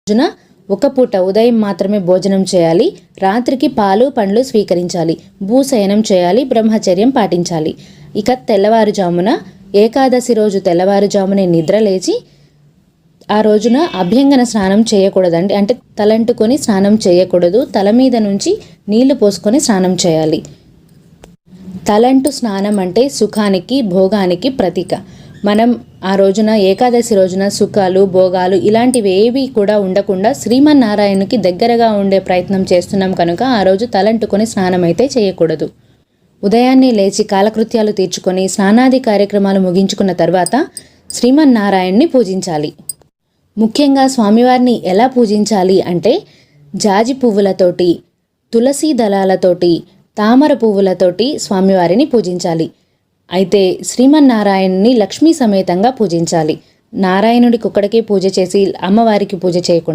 రోజున ఒక పూట ఉదయం మాత్రమే భోజనం చేయాలి. రాత్రికి పాలు పండ్లు స్వీకరించాలి. భూశయనం చేయాలి. బ్రహ్మచర్యం పాటించాలి. ఇక తెల్లవారుజామున ఏకాదశి రోజు తెల్లవారుజామునే నిద్రలేచి ఆ రోజున అభ్యంగన స్నానం చేయకూడదండి. అంటే తలంటుకొని స్నానం చేయకూడదు. తల మీద నుంచి నీళ్లు పోసుకొని స్నానం చేయాలి. తలంటు స్నానం అంటే సుఖానికి భోగానికి ప్రతీక. మనం ఆ రోజున ఏకాదశి రోజున సుఖాలు భోగాలు ఇలాంటివి ఏవి కూడా ఉండకుండా శ్రీమన్నారాయణునికి దగ్గరగా ఉండే ప్రయత్నం చేస్తున్నాం కనుక ఆ రోజు తలంటుకొని స్నానం అయితే చేయకూడదు. ఉదయాన్నే లేచి కాలకృత్యాలు తీర్చుకొని స్నానాది కార్యక్రమాలు ముగించుకున్న తర్వాత శ్రీమన్నారాయణ్ణి పూజించాలి. ముఖ్యంగా స్వామివారిని ఎలా పూజించాలి అంటే జాజి పువ్వులతోటి, తులసి దళాలతోటి, తామర పువ్వులతోటి స్వామివారిని పూజించాలి. అయితే శ్రీమన్నారాయణుని లక్ష్మీ సమేతంగా పూజించాలి. నారాయణుడికి ఒక్కడికే పూజ చేసి అమ్మవారికి పూజ చేయకుండా